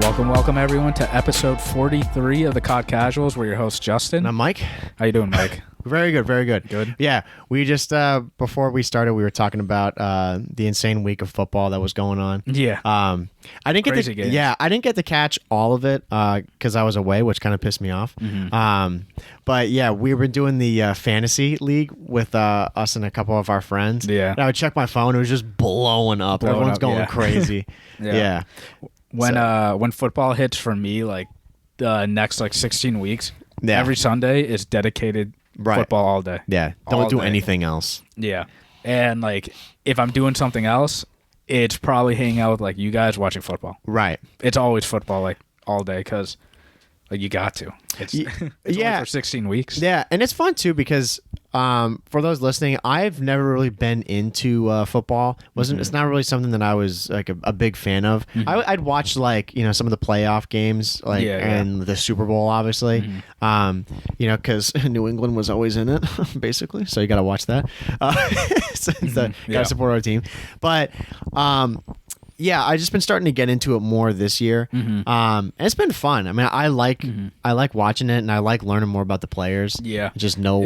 Welcome everyone to episode 43 of the COD Casuals. We're your host, Justin. And I'm Mike. How you doing, Mike? Very good, very good. Good? Yeah, we just, before we started, we were talking about the insane week of football that was going on. Yeah. I didn't Crazy get games. I didn't get to catch all of it because I was away, which kind of pissed me off. Mm-hmm. But yeah, we were doing the fantasy league with us and a couple of our friends. Yeah. And I would check my phone; it was just blowing up. Everyone's going crazy. Yeah. When football hits for me, like the next 16 weeks, every Sunday is dedicated football all day. Yeah, don't do anything else. Yeah, and if I'm doing something else, it's probably hanging out with you guys watching football. Right. It's always football all day because you got to. It's only for 16 weeks. Yeah, and it's fun too because for those listening, I've never really been into football. It's not really something that I was a big fan of. I'd watch some of the playoff games and the Super Bowl, obviously. Because New England was always in it, basically. So you got to watch that. Got to support our team. But yeah, I just been starting to get into it more this year. And it's been fun. I mean, I like watching it, and I like learning more about the players. Yeah, just know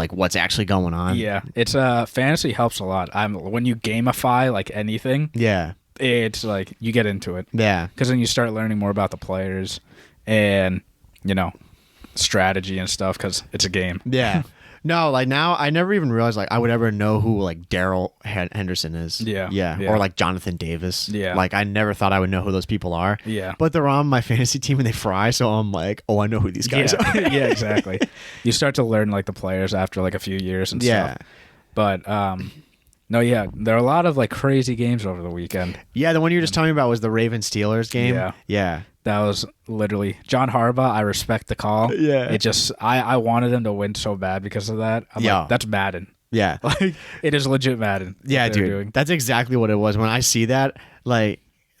what's actually going on. Yeah, it's fantasy helps a lot. When you gamify anything. Yeah, it's you get into it. Yeah, because then you start learning more about the players and strategy and stuff because it's a game. Yeah. No, now I never even realized I would ever know who Daryl Henderson is. Yeah. Or Jonathan Davis. Yeah. I never thought I would know who those people are. Yeah. But they're on my fantasy team and they fry, so I'm oh, I know who these guys are. Yeah, exactly. You start to learn the players after a few years and stuff. But no, yeah, there are a lot of crazy games over the weekend. Yeah, the one you were just telling me about was the Ravens-Steelers game. Yeah. Yeah. That was literally John Harbaugh. I respect the call. Yeah. It just I wanted him to win so bad because of that. I'm that's Madden. Yeah. It is legit Madden. Yeah, dude. That's exactly what it was. When I see that,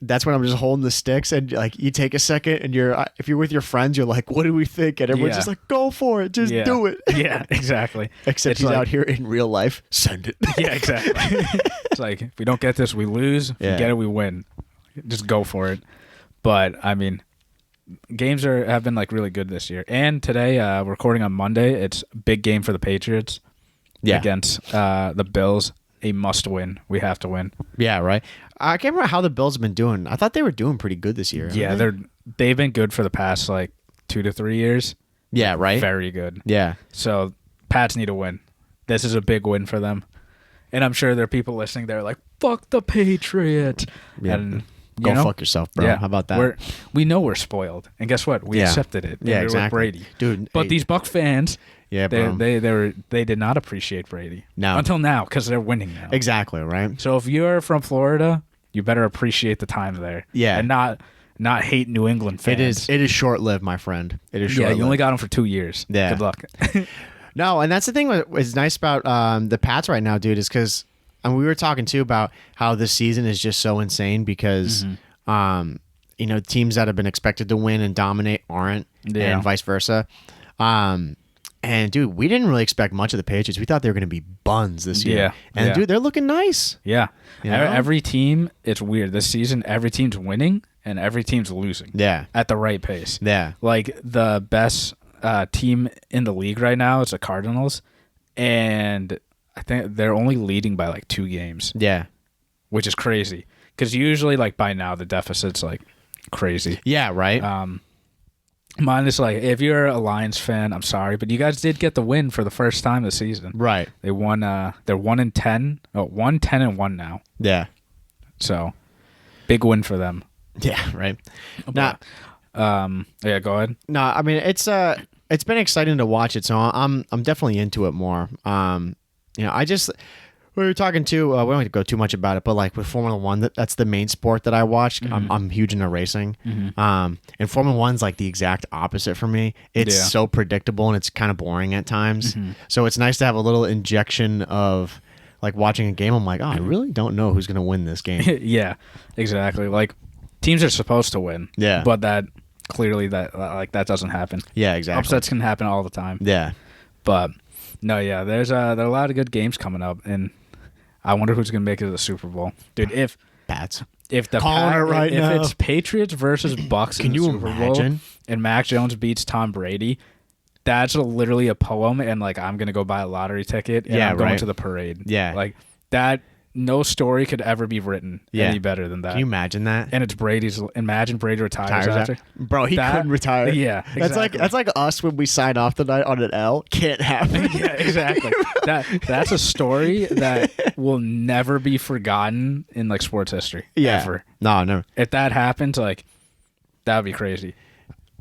that's when I'm just holding the sticks and you take a second and if you're with your friends, you're like, what do we think? And everyone's just go for it. Just do it. Yeah, exactly. Except he's out here in real life. Send it. Yeah, exactly. It's if we don't get this, we lose. If we get it, we win. Just go for it. But I mean, games have been really good this year. And today, we're recording on Monday. It's a big game for the Patriots against the Bills. A must win. We have to win. Yeah, right. I can't remember how the Bills have been doing. I thought they were doing pretty good this year. Yeah, they've been good for the past 2 to 3 years. Yeah, right. Very good. Yeah. So Pats need a win. This is a big win for them. And I'm sure there are people listening there fuck the Patriots. Yeah. And Go fuck yourself, bro. Yeah, how about that? We know we're spoiled, and guess what? We accepted it. Yeah, exactly. With Brady, dude. But these Buck fans, bro. they did not appreciate Brady. No, until now because they're winning now. Exactly right. So if you're from Florida, you better appreciate the time there. Yeah, and not hate New England fans. It is short lived, my friend. It is short lived. Yeah, you only got them for 2 years. Yeah, good luck. No, and that's the thing. What's nice about the Pats right now, dude, is because we were talking too about how this season is just so insane because. Teams that have been expected to win and dominate aren't, and vice versa. And dude, we didn't really expect much of the Patriots. We thought they were going to be buns this year. Yeah. And dude, they're looking nice. Yeah. Every team, it's weird. This season, every team's winning and every team's losing. Yeah. At the right pace. Yeah. The best team in the league right now is the Cardinals, and I think they're only leading by 2 games. Yeah. Which is crazy. Because usually, by now, the deficit's, crazy. Yeah, right? Mine is, if you're a Lions fan, I'm sorry, but you guys did get the win for the first time this season. Right. They won, they're 1-10. Oh, 1-10-1 now. Yeah. So, big win for them. Yeah, right. Go ahead. No, I mean, it's been exciting to watch it, so I'm definitely into it more. We were talking too. We don't have to go too much about it, but with Formula One, that's the main sport that I watch. I'm huge into racing, and Formula One's the exact opposite for me. It's so predictable and it's kind of boring at times. So it's nice to have a little injection of watching a game. I'm I really don't know who's gonna win this game. Yeah, exactly. Teams are supposed to win. Yeah, but that clearly that doesn't happen. Yeah, exactly. Upsets can happen all the time. Yeah, but no, yeah. There are a lot of good games coming up, and I wonder who's going to make it to the Super Bowl. Dude, if Pats. if the Calling it right if now. it's Patriots versus Bucks in the Super Bowl and Mac Jones beats Tom Brady, that's literally a poem, and like I'm gonna go buy a lottery ticket and I'm going to the parade. Yeah, like that. No story could ever be written any better than that. Can you imagine that? And it's Brady's. Imagine Brady retires after. Bro, he couldn't retire. Yeah, exactly. That's like us when we sign off tonight on an L. Can't happen. Yeah, exactly. That's a story that will never be forgotten in like sports history. Yeah. Ever. No, never. If that happens, like that would be crazy.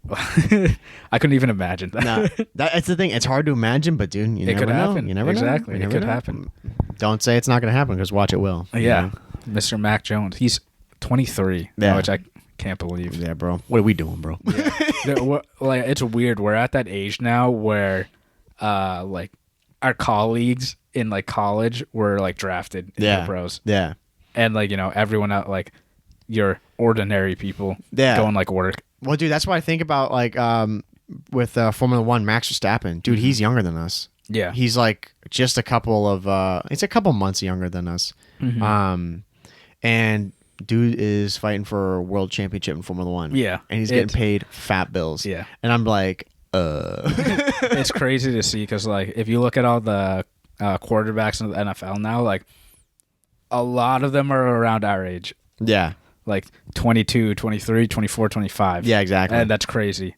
I couldn't even imagine that. No, that's the thing. It's hard to imagine, but dude, it could happen. You never know. Exactly. You It never could know. happen. Don't say it's not going to happen because watch it will. Yeah. Mr. Mac Jones. He's 23, which I can't believe. Yeah, bro. What are we doing, bro? Yeah. Like it's weird. We're at that age now where like our colleagues in like college were like drafted in the pros. Yeah. And like, everyone out like your ordinary people going like work. Well, dude, that's what I think about like with Formula One, Max Verstappen. Dude, he's younger than us. Yeah. He's like just a couple months younger than us. Mm-hmm. And dude is fighting for a world championship in Formula One. Yeah. And he's getting paid fat bills. Yeah. And I'm like, It's crazy to see because like if you look at all the quarterbacks in the NFL now, like a lot of them are around our age. Yeah. Like 22, 23, 24, 25. Yeah, exactly. And that's crazy.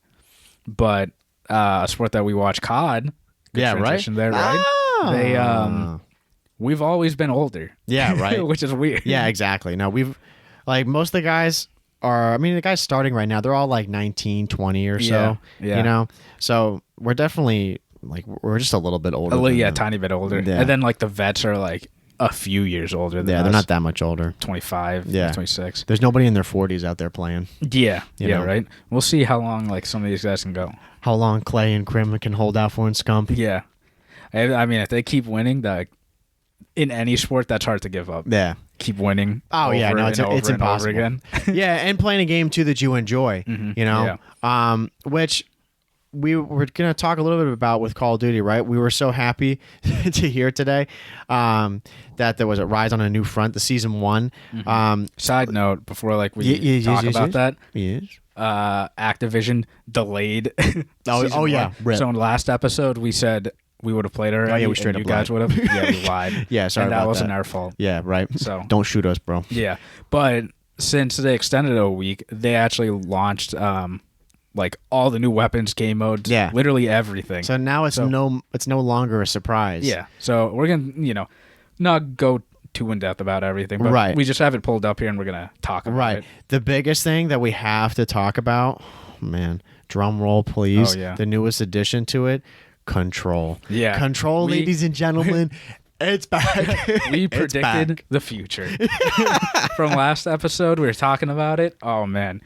But a sport that we watch, COD. Yeah, right. There, right? Ah. We've always been older. Yeah, right. Which is weird. Yeah, exactly. No, we've like most of the guys are. I mean, the guys starting right now, they're all like 19, 20 or so. Yeah. So we're definitely like we're just a little bit older. A tiny bit older. Yeah. And then like the vets are like a few years older than us. They're not that much older. 25, 26. There's nobody in their 40s out there playing. Yeah, You know? right? We'll see how long like some of these guys can go. How long Clay and Krim can hold out for in Scump. Yeah. I mean, if they keep winning, in any sport, that's hard to give up. Yeah. Keep winning. Oh, yeah. No, it's impossible. Over again. Yeah, and playing a game, too, that you enjoy, which we were going to talk a little bit about with Call of Duty, right? We were so happy to hear today that there was a rise on a new front, the Season 1. Side note, before like we talk about that. Yes. Activision delayed. Oh yeah. Rip. So in the last episode, we said we would have played it already. Oh yeah, we straight up you guys would have. Yeah, we lied. Yeah, sorry and about that wasn't our fault. Yeah, right. So don't shoot us, bro. Yeah, but since they extended it a week, they actually launched like all the new weapons, game modes, literally everything. So now it's no longer a surprise. Yeah. So we're gonna not go too in depth about everything, but we just have it pulled up here and we're gonna talk about it. The biggest thing that we have to talk about, man, drum roll please. Oh, yeah. The newest addition to it, Control. Yeah. Control, ladies and gentlemen. It's back. We predicted the future. From last episode, we were talking about it. Oh man.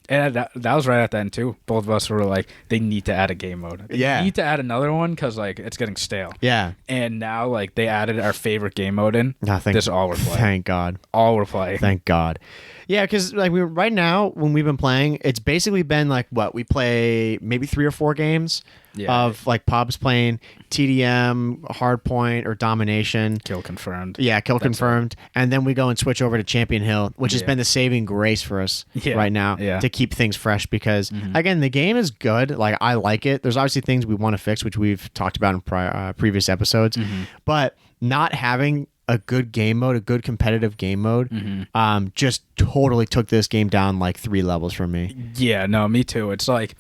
And that was right at the end too. Both of us were like, they need to add a game mode. They need to add another one because like it's getting stale. Yeah. And now like they added our favorite game mode in. Nothing. This is all we're playing. Thank God. All we're playing. Thank God. Yeah, because like right now when we've been playing, it's basically been like what we play maybe 3 or 4 games of like pubs playing TDM, Hardpoint, or Domination. Kill confirmed. Yeah, kill confirmed, and then we go and switch over to Champion Hill, which has been the saving grace for us right now to keep things fresh. Because again, the game is good. Like I like it. There's obviously things we want to fix, which we've talked about in previous episodes, but not having a good game mode, a good competitive game mode, just totally took this game down like 3 levels for me. Yeah, no, me too. It's like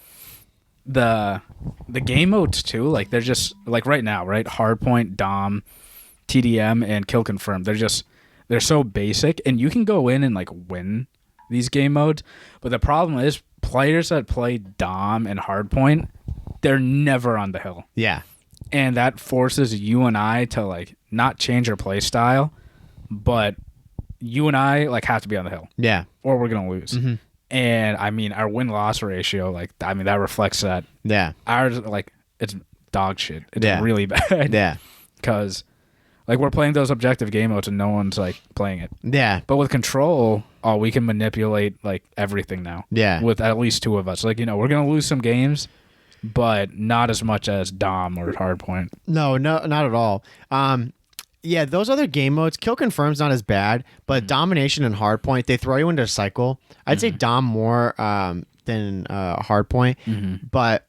the game modes too. Like they're just like right now, right? Hardpoint, Dom, TDM, and kill confirmed. They're so basic, and you can go in and like win these game modes. But the problem is players that play Dom and Hardpoint, they're never on the hill. Yeah. And that forces you and I to like not change our play style, but you and I like have to be on the hill. Yeah. Or we're gonna lose. And I mean our win-loss ratio, like that reflects that. Yeah. Ours like it's dog shit. It's really bad. Yeah. Because like we're playing those objective game modes and no one's like playing it. Yeah. But with Control, we can manipulate like everything now. Yeah. With at least 2 of us. Like, we're gonna lose some games, but not as much as Dom or Hardpoint. No, not at all. Yeah, those other game modes, kill confirm's not as bad, but domination and hardpoint, they throw you into a cycle. I'd say dom more than hardpoint, but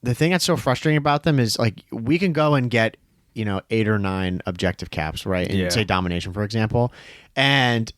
the thing that's so frustrating about them is like we can go and get 8 or 9 objective caps, right? And say domination, for example, and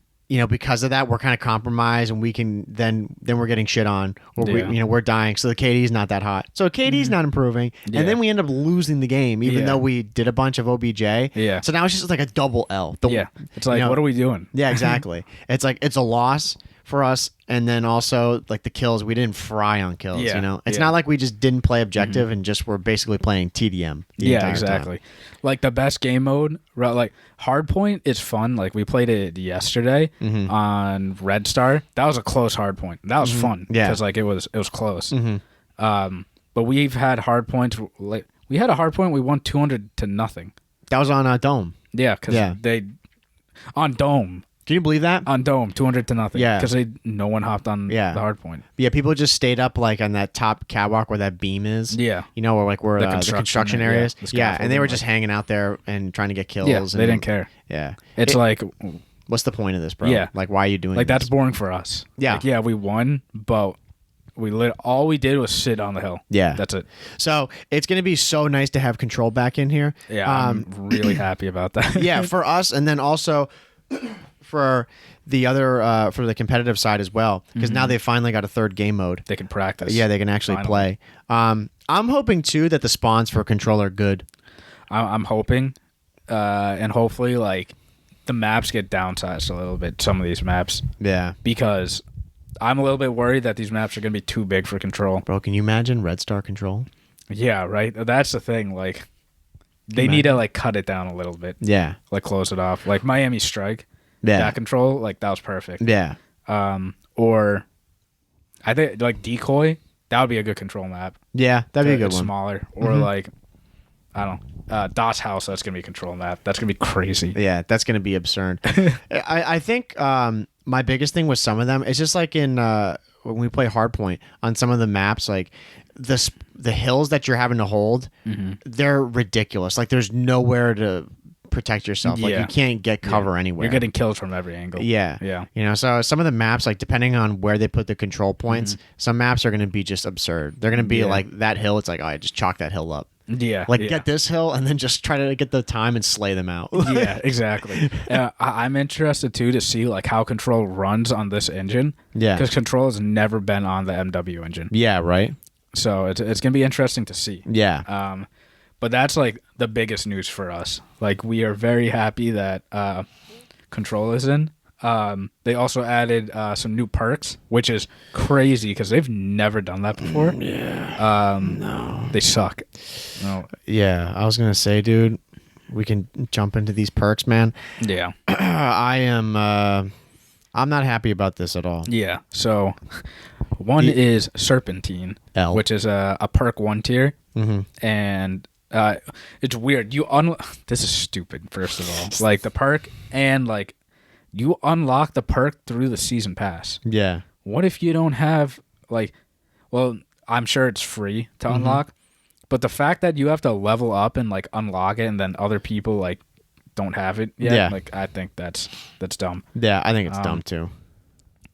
because of that, we're kind of compromised, and we can then we're getting shit on, or we're dying. So the KD is not that hot. So KD is not improving, and then we end up losing the game, even though we did a bunch of OBJ. Yeah. So now it's just like a double L. It's like, what are we doing? Yeah, exactly. It's like it's a loss for us, and then also like the kills, we didn't fry on kills. It's not like we just didn't play objective and just were basically playing TDM. The entire exactly. time. Like the best game mode, like hardpoint is fun. Like we played it yesterday on Red Star. That was a close hardpoint. That was fun because like it was close. But we've had hardpoints. Like we had a hardpoint. We won 200-0. That was on Dome. Yeah, because they on Dome. Can you believe that? On Dome, 200-0. Yeah. Because no one hopped on the hard point. Yeah, people just stayed up like on that top catwalk where that beam is. Yeah. Or like where the construction areas. Yeah, and they were just hanging out there and trying to get kills. Yeah, they didn't care. Yeah. It's like... What's the point of this, bro? Yeah. Like, why are you doing like, this? that's boring for us. Yeah. Like, we won, but all we did was sit on the hill. Yeah. That's it. So it's going to be so nice to have control back in here. Yeah, I'm really happy about that. Yeah, for us, and then also... for the other for the competitive side as well, because now they finally got a third game mode. They can practice. Yeah, they can actually play. I'm hoping too that the spawns for control are good. I'm hoping, and hopefully like the maps get downsized a little bit. Some of these maps. Yeah. Because I'm a little bit worried that these maps are gonna be too big for control. Bro, can you imagine Red Star control? Yeah, right. That's the thing. Like they need to like cut it down a little bit. Yeah. Like close it off. Like Miami Strike. Yeah. That control, like that was perfect. Yeah. Or I think like Decoy, that would be a good control map. Yeah, that'd be a good one. Smaller. Or like I don't know. Dot's House, that's gonna be a control map. That's gonna be crazy. Yeah, that's gonna be absurd. I think my biggest thing with some of them is just like in when we play Hardpoint on some of the maps, like the hills that you're having to hold, they're ridiculous. Like there's nowhere to protect yourself. Like you can't get cover anywhere. You're getting killed from every angle. Yeah. So some of the maps, like depending on where they put the control points, some maps are going to be just absurd. They're going to be like that hill. It's like, I just chalk that hill up. Yeah. Like get this hill and then just try to get the time and slay them out. Yeah, exactly. I'm interested too to see like how control runs on this engine. Yeah. Because control has never been on the MW engine. Yeah, right. So it's going to be interesting to see. Yeah. But that's like the biggest news for us. Like we are very happy that Control is in. They also added some new perks, which is crazy because they've never done that before. No. They suck. No. Yeah, I was gonna say, dude, we can jump into these perks, man. Yeah. I'm not happy about this at all. Yeah. So one is Serpentine, which is a perk 1 tier, and it's weird. This is stupid. First of all, like the perk, and like you unlock the perk through the season pass. Yeah. What if you don't have like? Well, I'm sure it's free to unlock, but the fact that you have to level up and like unlock it, and then other people like don't have it yet. Yeah. Like I think that's dumb. Yeah, I think it's dumb too.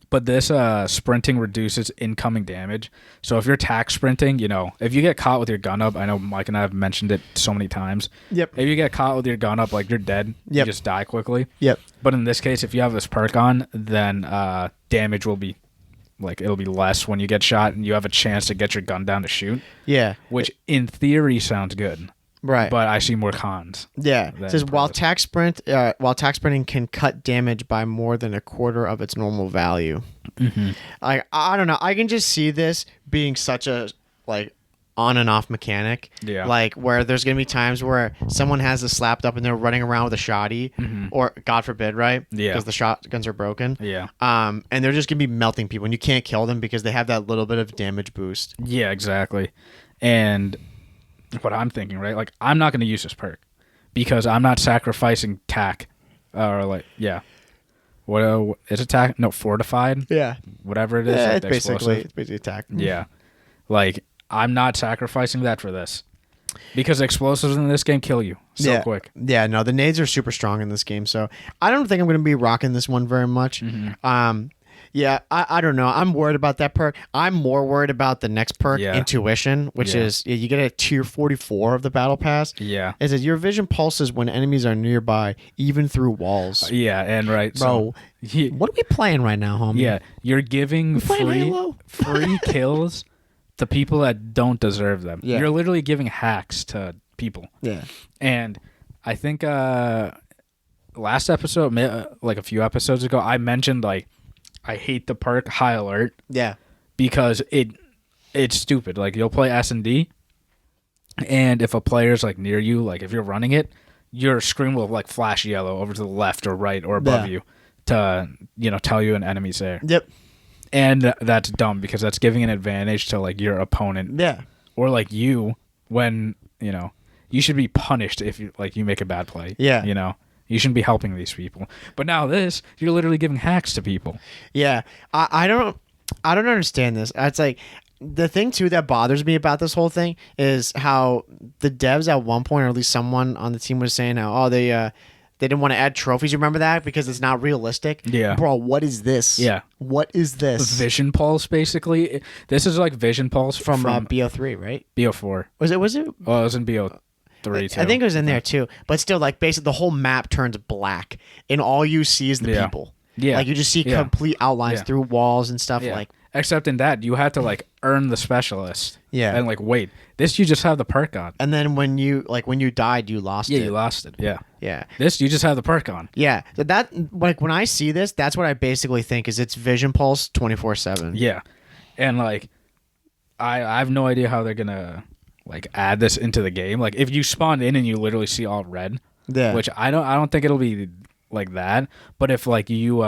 But this sprinting reduces incoming damage. So if you're tack sprinting, if you get caught with your gun up, I know Mike and I have mentioned it so many times. Yep. If you get caught with your gun up, like you're dead. You just die quickly. Yep. But in this case, if you have this perk on, then damage will be like it'll be less when you get shot, and you have a chance to get your gun down to shoot. Yeah. Which in theory sounds good. Right. But I see more cons. Yeah. It says while tack sprinting can cut damage by more than a quarter of its normal value. Like I don't know. I can just see this being such a like on and off mechanic. Yeah. Like where there's gonna be times where someone has this slapped up and they're running around with a shotty, or God forbid, right? Yeah. Because the shotguns are broken. Yeah. And they're just gonna be melting people, and you can't kill them because they have that little bit of damage boost. Yeah, exactly. And what I'm thinking, right? Like, I'm not going to use this perk because I'm not sacrificing tack or like, yeah. What is attack? No, fortified. Yeah, whatever it is. Yeah, like it's basically attack. Yeah, like I'm not sacrificing that for this. because explosives in this game kill you so quick. Yeah, no, the nades are super strong in this game, so I don't think I'm going to be rocking this one very much. Yeah, I don't know. I'm worried about that perk. I'm more worried about the next perk, Intuition, which is you get a tier 44 of the battle pass. Yeah. It says your vision pulses when enemies are nearby, even through walls. Yeah, and right. Bro, what are we playing right now, homie? Yeah, you're giving free kills to people that don't deserve them. Yeah. You're literally giving hacks to people. Yeah. And I think last episode, like a few episodes ago, I mentioned like I hate the perk High Alert. Yeah. Because it's stupid. Like you'll play S&D, and if a player's like near you, like if you're running it, your screen will like flash yellow over to the left or right or above you to tell you an enemy's there. Yep. And that's dumb because that's giving an advantage to like your opponent. Yeah. Or like you when you should be punished if you make a bad play. Yeah. You shouldn't be helping these people. But now you're literally giving hacks to people. Yeah. I don't understand this. It's like the thing too that bothers me about this whole thing is how the devs at one point, or at least someone on the team was saying how they didn't want to add trophies. You remember that? Because it's not realistic. Yeah. Bro, what is this? Yeah. What is this? Vision Pulse, basically. This is like Vision Pulse from BO3, right? BO4. Was it? Oh, it was in BO3 too. I think it was in there too. But still, like basically the whole map turns black and all you see is the people. Yeah. Like you just see complete outlines through walls and stuff like. Except in that, you have to like earn the specialist. Yeah. And like wait. This you just have the perk on. And then when you died, you lost it. Yeah, you lost it. Yeah. Yeah. This you just have the perk on. Yeah. So that like when I see this, that's what I basically think is it's Vision Pulse 24/7. Yeah. And like I have no idea how they're gonna like add this into the game. Like if you spawn in and you literally see all red. Yeah. Which I don't think it'll be like that. But if like you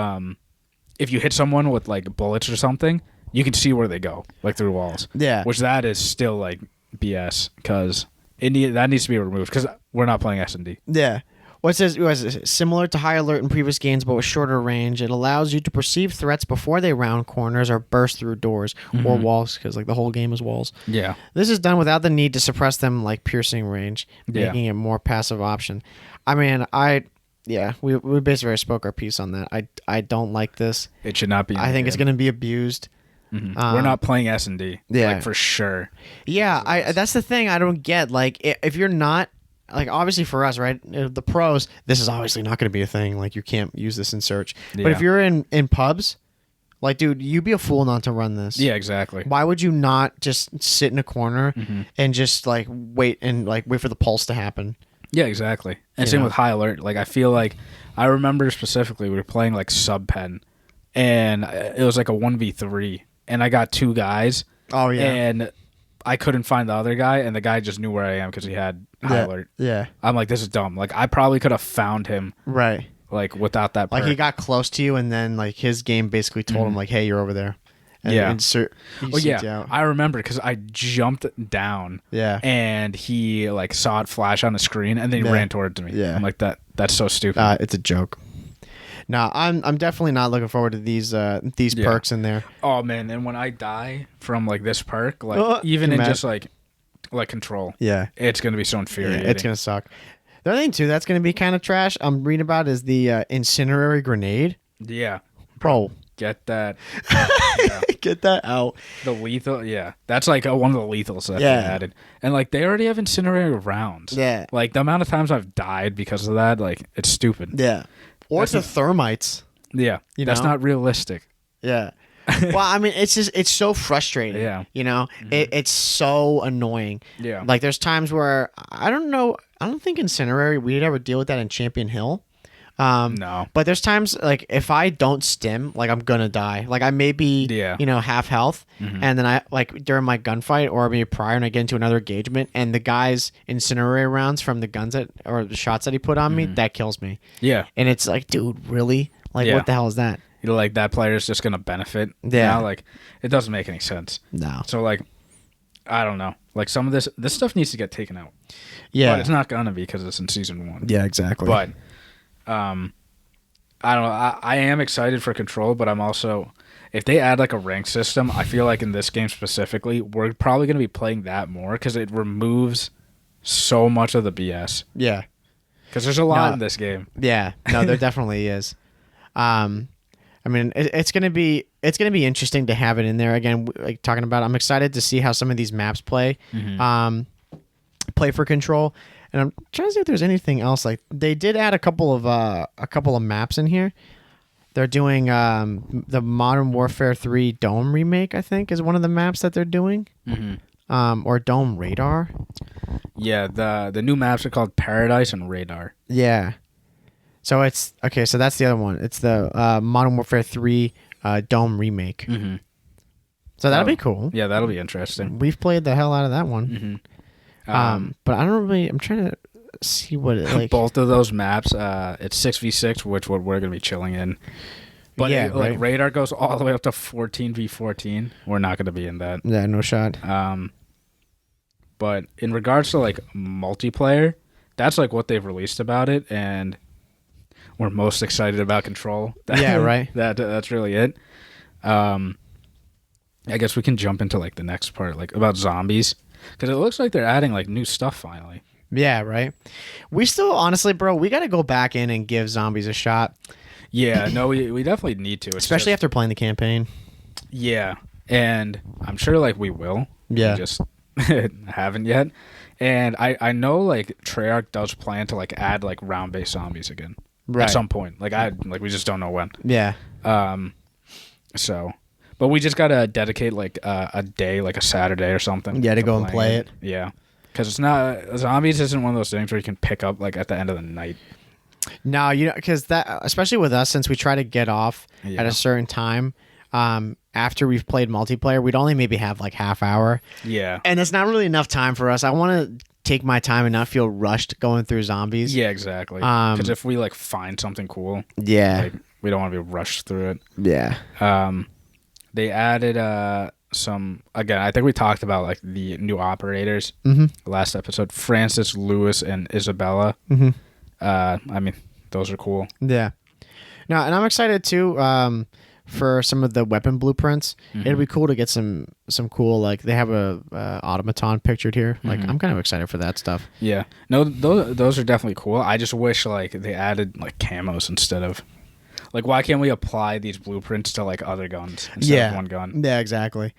if you hit someone with like bullets or something, you can see where they go, like through walls. Yeah. Which that is still like BS because that needs to be removed because we're not playing S&D. Yeah. What says similar to High Alert in previous games, but with shorter range. It allows you to perceive threats before they round corners or burst through doors or walls, because like the whole game is walls. Yeah. This is done without the need to suppress them like piercing range, making it a more passive option. I mean, we basically spoke our piece on that. I don't like this. It should not be. I think it's going to be abused. We're not playing S&D. Yeah, like for sure. Yeah, that's the thing I don't get. Like, if you're not like, obviously for us, right, the pros, this is obviously not going to be a thing. Like, you can't use this in search. Yeah. But if you're in pubs, like, dude, you'd be a fool not to run this. Yeah, exactly. Why would you not just sit in a corner and just like wait for the pulse to happen? Yeah, exactly. And same with High Alert. Like, I feel like I remember specifically we were playing like Sub Pen, and it was like a 1v3. And I got two guys. Oh, yeah. And I couldn't find the other guy, and the guy just knew where I am because he had High Alert. Yeah. I'm like, this is dumb. Like, I probably could have found him. Right. Like, without that perk. Like, he got close to you, and then, like, his game basically told him, like, hey, you're over there. And I remember because I jumped down. Yeah. And he, like, saw it flash on the screen, and then he ran towards me. Yeah. I'm like, that's so stupid. It's a joke. No, I'm definitely not looking forward to these perks in there. Oh man, and when I die from like this perk, like even in just like control, it's gonna be so infuriating. It's gonna suck. The other thing too that's gonna be kind of trash. I'm reading about is the incendiary grenade. Yeah, bro, get that. Get that out. The lethal, that's like one of the lethals that they added, and like they already have incendiary rounds. Yeah, like the amount of times I've died because of that, like it's stupid. Yeah. Or the thermites. Yeah. That's not realistic. Yeah. Well, I mean, it's so frustrating. Yeah. You know, it's so annoying. Yeah. Like, there's times where, I don't think Incinerary, we'd ever deal with that in Champion Hill. No. But there's times, like, if I don't stim, like, I'm gonna die. Like, I may be, half health, and then I, like, during my gunfight, or maybe prior, and I get into another engagement, and the guy's incendiary rounds from the guns or the shots that he put on me, that kills me. Yeah. And it's like, dude, really? Like, what the hell is that? Like, that player is just gonna benefit. Yeah. Like, it doesn't make any sense. No. So, like, I don't know. Like, some of this stuff needs to get taken out. Yeah. But it's not gonna be because it's in Season 1. Yeah, exactly. But I don't know. I am excited for Control, but I'm also, if they add like a rank system, I feel like in this game specifically, we're probably going to be playing that more because it removes so much of the BS. Yeah. Because there's a lot in this game. Yeah. No, there definitely is. I mean, it's gonna be interesting to have it in there again. Like talking about, I'm excited to see how some of these maps play, play for Control, and I'm trying to see if there's anything else. Like they did add a couple of maps in here. They're doing the Modern Warfare 3 Dome remake. I think is one of the maps that they're doing, or Dome Radar. Yeah, the new maps are called Paradise and Radar. Yeah. So it's okay. So that's the other one. It's the Modern Warfare 3 Dome remake. So that'll be cool. Yeah, that'll be interesting. We've played the hell out of that one. But I don't really. I'm trying to see what it like. Both of those maps. It's 6v6, which what we're gonna be chilling in. But yeah, like Radar goes all the way up to 14v14. We're not gonna be in that. Yeah, no shot. But in regards to like multiplayer, that's like what they've released about it, and we're most excited about Control. Yeah, right. That's really it. I guess we can jump into like the next part, like about zombies, because it looks like they're adding like new stuff finally. Yeah, right. We still, honestly, bro, we got to go back in and give zombies a shot. Yeah, no, we definitely need to, especially after playing the campaign. Yeah, and I'm sure like we will. Yeah, we just haven't yet. And I know like Treyarch does plan to like add like round-based zombies again at some point. Like we just don't know when. Yeah. So, but we just gotta dedicate like a day, like a Saturday or something. Yeah, to go and play it. Yeah, because it's not zombies isn't one of those things where you can pick up like at the end of the night. No, you know, because that, especially with us, since we try to get off at a certain time, after we've played multiplayer, we'd only maybe have like half hour. Yeah, and it's not really enough time for us. I want to take my time and not feel rushed going through zombies. Yeah, exactly. Because if we like find something cool, like, we don't want to be rushed through it. Yeah. They added some, again, I think we talked about like the new operators last episode, Francis, Lewis, and Isabella. I mean, those are cool. Yeah. No, and I'm excited too for some of the weapon blueprints. It'd be cool to get some cool, like they have a automaton pictured here. Like I'm kind of excited for that stuff. Yeah. No, those are definitely cool. I just wish like they added like camos instead of, like, why can't we apply these blueprints to like other guns instead of one gun? Yeah, exactly.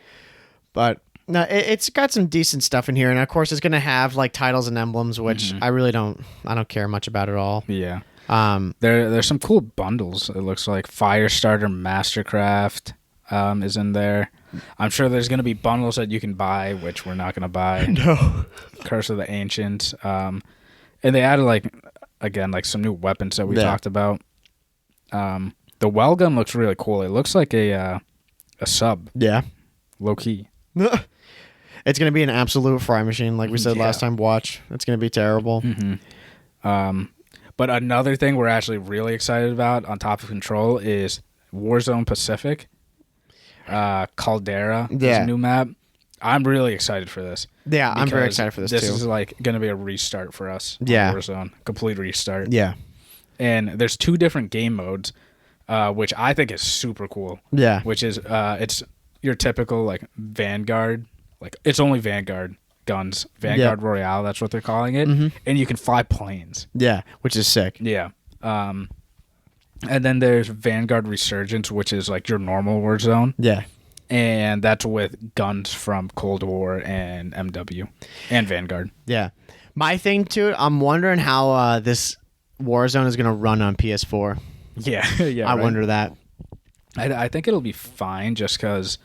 But no, it's got some decent stuff in here, and of course it's gonna have like titles and emblems, which I don't care much about at all. Yeah. There's some cool bundles. It looks like Firestarter Mastercraft is in there. I'm sure there's gonna be bundles that you can buy, which we're not gonna buy. No. Curse of the Ancients. And they added like, again, like some new weapons that we talked about. The well gun looks really cool. It looks like a sub. Yeah. Low key. It's gonna be an absolute fry machine, like we said last time. Watch, it's gonna be terrible. But another thing we're actually really excited about on top of Control is Warzone Pacific. Caldera is a new map. I'm really excited for this. Yeah, I'm very excited for this too. This is like going to be a restart for us. Yeah. Warzone. Complete restart. Yeah. And there's 2 different game modes, which I think is super cool. Yeah. Which is, it's your typical like Vanguard. Like, it's only Vanguard guns. Vanguard Royale, that's what they're calling it. And you can fly planes. Yeah, which is sick. Yeah. And then there's Vanguard Resurgence, which is like your normal Warzone. Yeah. And that's with guns from Cold War and MW and Vanguard. Yeah. My thing, too, I'm wondering how this Warzone is going to run on PS4. Yeah. Yeah. I wonder that. I think it'll be fine just because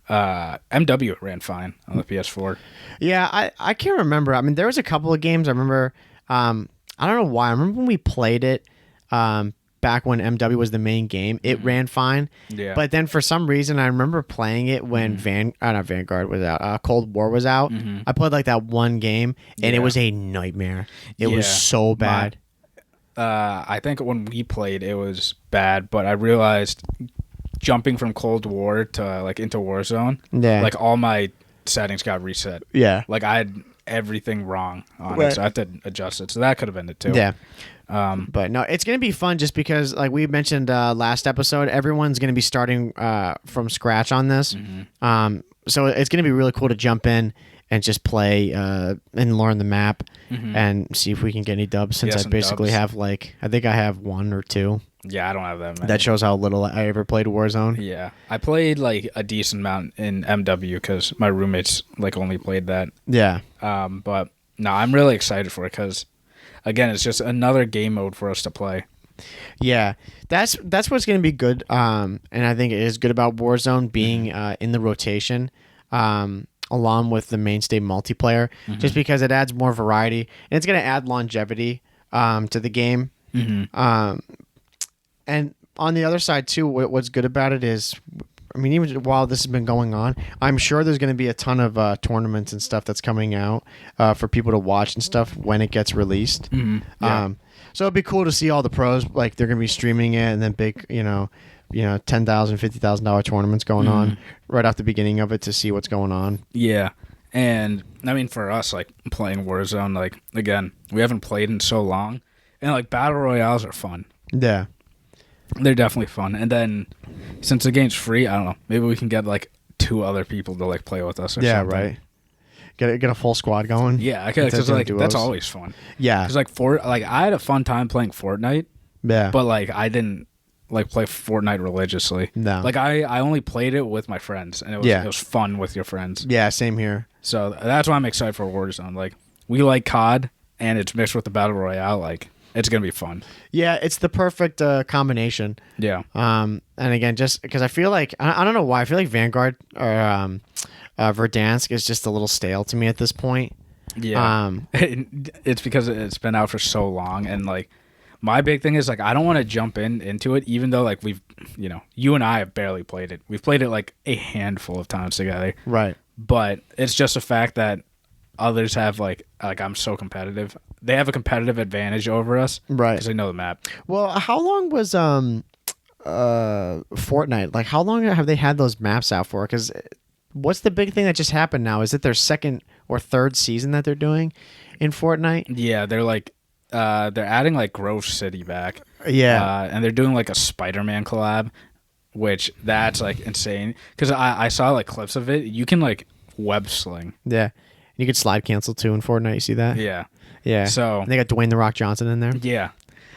MW ran fine on the PS4. Yeah, I can't remember. I mean, there was a couple of games I remember. I don't know why. I remember when we played it back when MW was the main game. It ran fine. Yeah. But then for some reason, I remember playing it when not Vanguard was out. Cold War was out. I played like that one game, and it was a nightmare. It was so bad. I think when we played, it was bad, but I realized jumping from Cold War to like into Warzone, like all my settings got reset. Yeah. Like I had everything wrong on it, so I had to adjust it. So that could have been it too. Yeah. But no, it's going to be fun just because, like we mentioned last episode, everyone's going to be starting from scratch on this. so it's going to be really cool to jump in and just play and learn the map and see if we can get any dubs. Since I basically have like, I think I have 1 or 2. Yeah, I don't have that many. That shows how little I ever played Warzone. Yeah, I played like a decent amount in MW because my roommates like only played that. Yeah. But no, I'm really excited for it because, again, it's just another game mode for us to play. Yeah, that's what's going to be good. And I think it is good about Warzone being in the rotation, along with the mainstay multiplayer, just because it adds more variety and it's going to add longevity to the game. And on the other side too, what's good about it is, I mean, even while this has been going on, I'm sure there's going to be a ton of tournaments and stuff that's coming out for people to watch and stuff when it gets released. Yeah. So it'd be cool to see all the pros, like they're going to be streaming it, and then big, $10,000, $50,000 tournaments going on right off the beginning of it to see what's going on. Yeah. And I mean, for us, like playing Warzone, like again, we haven't played in so long, and like battle royales are fun. Yeah. They're definitely fun. And then since the game's free, I don't know, maybe we can get like 2 other people to like play with us or something. Right. Get a full squad going. Yeah, because like that's always fun. Yeah. Because like I had a fun time playing Fortnite. Yeah. But like I didn't like play Fortnite religiously. No. Like I only played it with my friends, and it was fun with your friends. Yeah, same here. So that's why I'm excited for Warzone. Like we like COD, and it's mixed with the battle royale. Like it's gonna be fun. Yeah, it's the perfect combination. Yeah. And again, just because I feel like I don't know why I feel like Vanguard or Verdansk is just a little stale to me at this point. Yeah. It's because it's been out for so long, and like my big thing is like I don't want to jump into it, even though like we've you and I have barely played it. We've played it like a handful of times together. Right. But it's just a fact that others have like I'm so competitive. They have a competitive advantage over us, right? Because they know the map. Well, how long was Fortnite? Like, how long have they had those maps out for? Because what's the big thing that just happened now? Is it their 2nd or 3rd season that they're doing in Fortnite? Yeah, they're like they're adding like Grove City back. Yeah, and they're doing like a Spider-Man collab, which that's like insane. Because I saw like clips of it. You can like web sling. Yeah, you could slide cancel too in Fortnite. You see that? Yeah. Yeah. So and they got Dwayne the Rock Johnson in there. Yeah.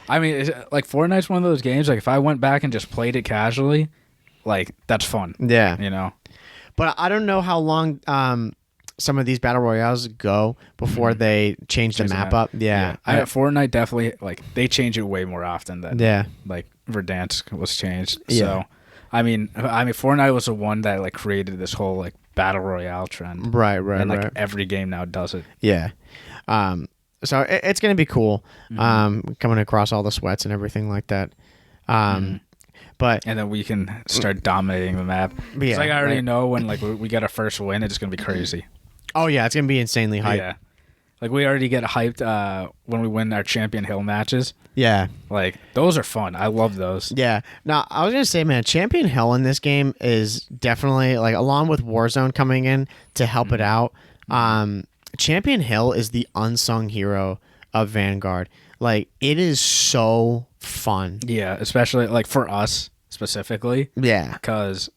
I mean, like Fortnite's one of those games. Like if I went back and just played it casually, like that's fun. Yeah. But I don't know how long some of these battle royales go before they change the map up. Yeah. Fortnite definitely like they change it way more often than like Verdansk was changed. Yeah. So I mean Fortnite was the one that like created this whole like battle royale trend. Right. And like every game now does it. Yeah. So it's going to be cool coming across all the sweats and everything like that. But and then we can start dominating the map. Yeah, like I already know when like we get our first win, it's going to be crazy. Oh yeah, it's going to be insanely hyped. Yeah. Like we already get hyped when we win our Champion Hill matches. Yeah. Like those are fun. I love those. Yeah. Now, I was going to say, man, Champion Hill in this game is definitely like along with Warzone coming in to help it out. Champion Hill is the unsung hero of Vanguard. Like it is so fun. Yeah, especially like for us specifically. Yeah. Because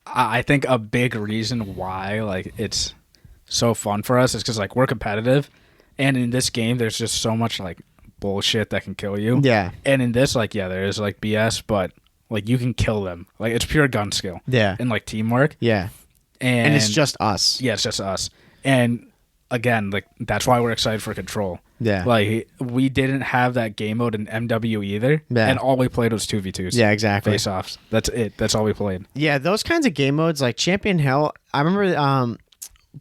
I think a big reason why like it's so fun for us is because like we're competitive, and in this game there's just so much like bullshit that can kill you. Yeah. And in this like there is like BS, but like you can kill them. Like it's pure gun skill. Yeah. And like teamwork. Yeah. And it's just us. Yeah, it's just us. And again, like that's why we're excited for Control. Yeah. Like we didn't have that game mode in MW either. Yeah. And all we played was 2v2s. Yeah, exactly. Face-offs. That's it. That's all we played. Yeah, those kinds of game modes like Champion Hill, I remember